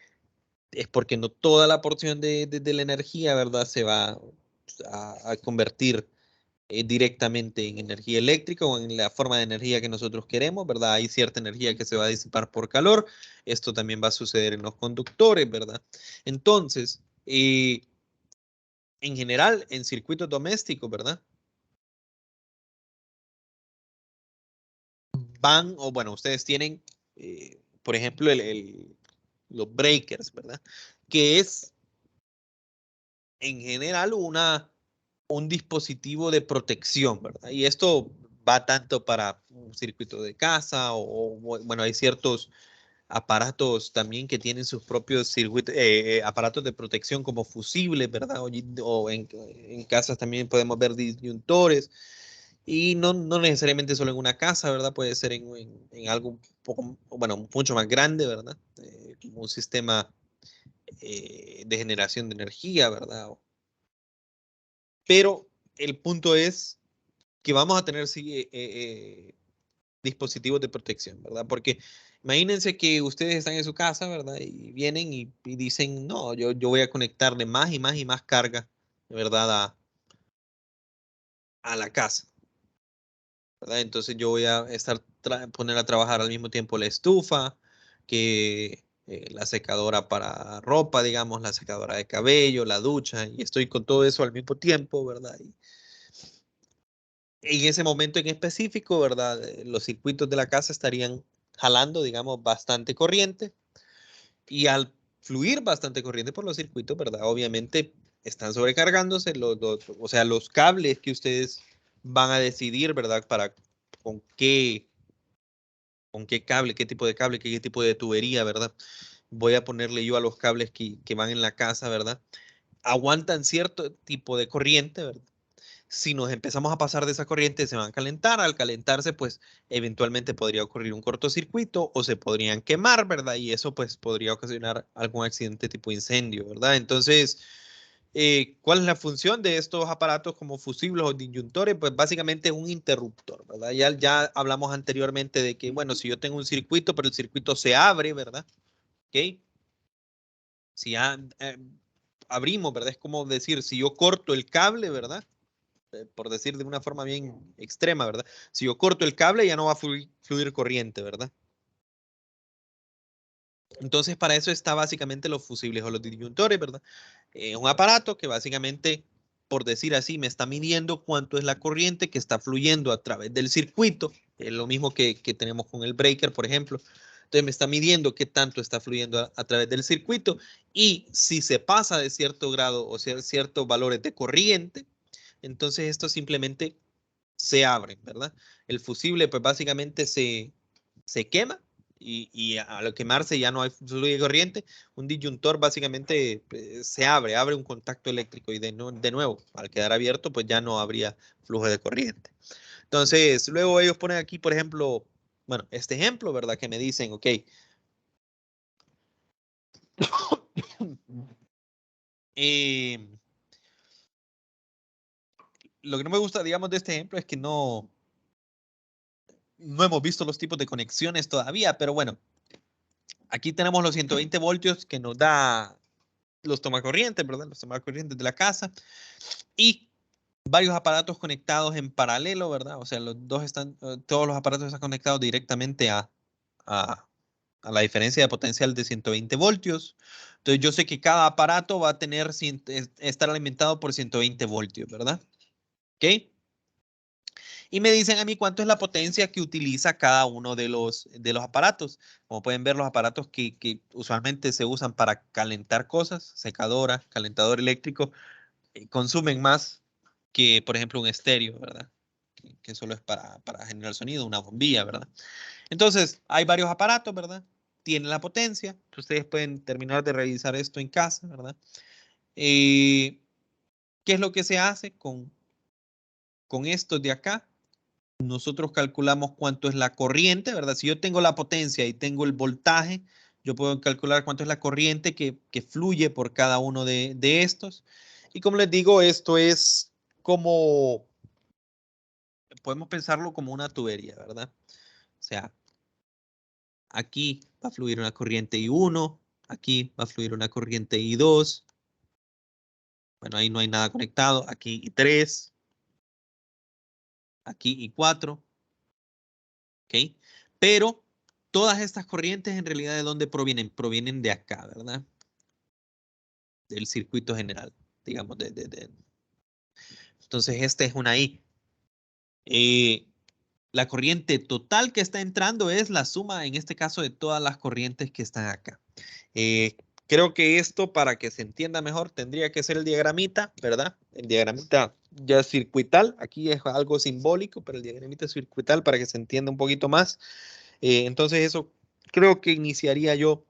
es porque no toda la porción de la energía, ¿verdad? Se va a convertir directamente en energía eléctrica o en la forma de energía que nosotros queremos, ¿verdad? Hay cierta energía que se va a disipar por calor. Esto también va a suceder en los conductores, ¿verdad? Entonces, en general, en circuitos domésticos, ¿verdad? Van, o bueno, ustedes tienen, por ejemplo, los breakers, ¿verdad? Que es en general un dispositivo de protección, ¿verdad? Y esto va tanto para un circuito de casa bueno, hay ciertos aparatos también que tienen sus propios circuitos, aparatos de protección como fusibles, ¿verdad? O en casas también podemos ver disyuntores y no necesariamente solo en una casa, ¿verdad? Puede ser en algo un poco, bueno, mucho más grande, ¿verdad? Como un sistema de generación de energía, ¿verdad? Pero el punto es que vamos a tener sí, dispositivos de protección, ¿verdad? Porque imagínense que ustedes están en su casa, ¿verdad? Y vienen y dicen, no, yo voy a conectarle más y más y más carga, ¿verdad? A la casa, ¿verdad? Entonces yo voy a poner a trabajar al mismo tiempo la estufa, que la secadora para ropa, digamos, la secadora de cabello, la ducha, y estoy con todo eso al mismo tiempo, ¿verdad? Y en ese momento en específico, ¿verdad? Los circuitos de la casa estarían jalando, digamos, bastante corriente y al fluir bastante corriente por los circuitos, ¿verdad? Obviamente están sobrecargándose, o sea, los cables que ustedes van a decidir, ¿verdad? Para con qué, con qué cable, qué tipo de cable, qué tipo de tubería, ¿verdad? Voy a ponerle yo a los cables que van en la casa, ¿verdad? Aguantan cierto tipo de corriente, ¿verdad? Si nos empezamos a pasar de esa corriente, se van a calentar. Al calentarse, pues eventualmente podría ocurrir un cortocircuito o se podrían quemar, ¿verdad? Y eso pues podría ocasionar algún accidente tipo incendio, ¿verdad? Entonces, ¿cuál es la función de estos aparatos como fusibles o disyuntores? Pues básicamente un interruptor, ¿verdad? Ya hablamos anteriormente de que, bueno, si yo tengo un circuito, pero el circuito se abre, ¿verdad? ¿Ok? Si ya abrimos, ¿verdad? Es como decir, si yo corto el cable, ¿verdad? Por decir de una forma bien extrema, ¿verdad? Si yo corto el cable ya no va a fluir corriente, ¿verdad? Entonces, para eso está básicamente los fusibles o los disyuntores, ¿verdad? Un aparato que básicamente, por decir así, me está midiendo cuánto es la corriente que está fluyendo a través del circuito. Es lo mismo que tenemos con el breaker, por ejemplo. Entonces, me está midiendo qué tanto está fluyendo a través del circuito. Y si se pasa de cierto grado o ciertos valores de corriente, entonces esto simplemente se abre, ¿verdad? El fusible, pues básicamente se quema y al quemarse ya no hay flujo de corriente. Un disyuntor básicamente se abre un contacto eléctrico y de nuevo, al quedar abierto, pues ya no habría flujo de corriente. Entonces, luego ellos ponen aquí, por ejemplo, bueno, este ejemplo, ¿verdad? Que me dicen, ok, eh, lo que no me gusta, digamos, de este ejemplo es que no hemos visto los tipos de conexiones todavía, pero bueno, aquí tenemos los 120 voltios que nos da los tomacorrientes, ¿verdad? Los tomacorrientes de la casa y varios aparatos conectados en paralelo, ¿verdad? O sea, todos los aparatos están conectados directamente a, a la diferencia de potencial de 120 voltios. Entonces, yo sé que cada aparato va a estar alimentado por 120 voltios, ¿verdad? ¿Ok? Y me dicen a mí cuánto es la potencia que utiliza cada uno de los aparatos. Como pueden ver, los aparatos que usualmente se usan para calentar cosas, secadora, calentador eléctrico, consumen más que, por ejemplo, un estéreo, ¿verdad? Que solo es para generar sonido, una bombilla, ¿verdad? Entonces, hay varios aparatos, ¿verdad? Tienen la potencia. Ustedes pueden terminar de realizar esto en casa, ¿verdad? ¿Qué es lo que se hace con estos de acá? Nosotros calculamos cuánto es la corriente, ¿verdad? Si yo tengo la potencia y tengo el voltaje, yo puedo calcular cuánto es la corriente que fluye por cada uno de estos. Y como les digo, esto es como, podemos pensarlo como una tubería, ¿verdad? O sea, aquí va a fluir una corriente I1, aquí va a fluir una corriente I2. Bueno, ahí no hay nada conectado. Aquí I3, aquí I4, ¿ok? Pero todas estas corrientes en realidad ¿de dónde provienen? Provienen de acá, ¿verdad? Del circuito general, digamos. Entonces, esta es una I. Eh, la corriente total que está entrando es la suma, en este caso, de todas las corrientes que están acá. Eh, Creo que esto, para que se entienda mejor, tendría que ser el diagramita, ¿verdad? El diagramita ya circuital. Aquí es algo simbólico, pero el diagramita circuital para que se entienda un poquito más. Entonces, eso creo que iniciaría yo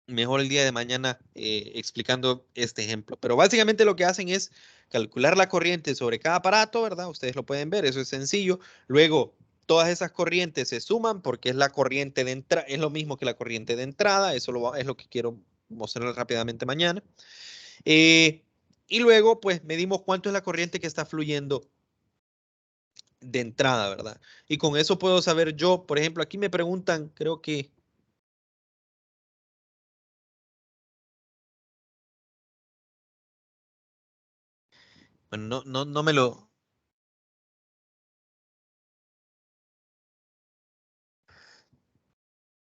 mejor el día de mañana explicando este ejemplo. Pero básicamente lo que hacen es calcular la corriente sobre cada aparato, ¿verdad? Ustedes lo pueden ver, eso es sencillo. Luego, todas esas corrientes se suman porque es la corriente de entrada, es lo mismo que la corriente de entrada, es lo que quiero mostrar rápidamente mañana. Eh, y luego, pues, medimos cuánto es la corriente que está fluyendo de entrada, ¿verdad? Y con eso puedo saber yo, por ejemplo, aquí me preguntan, creo que, bueno, no me lo,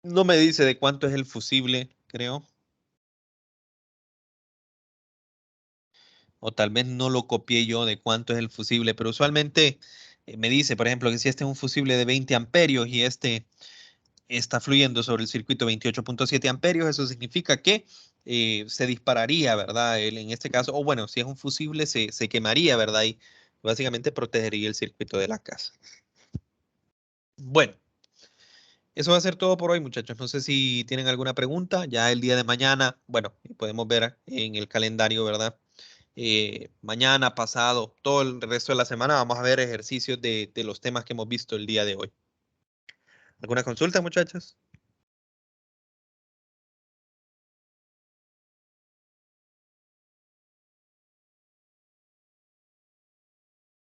no me dice de cuánto es el fusible, creo. O tal vez no lo copié yo de cuánto es el fusible, pero usualmente me dice, por ejemplo, que si este es un fusible de 20 amperios y este está fluyendo sobre el circuito 28.7 amperios, eso significa que se dispararía, ¿verdad? En este caso, o bueno, si es un fusible, se quemaría, ¿verdad? Y básicamente protegería el circuito de la casa. Bueno, eso va a ser todo por hoy, muchachos. No sé si tienen alguna pregunta. Ya el día de mañana, bueno, podemos ver en el calendario, ¿verdad? Mañana, pasado, todo el resto de la semana vamos a ver ejercicios de los temas que hemos visto el día de hoy. ¿Alguna consulta, muchachos?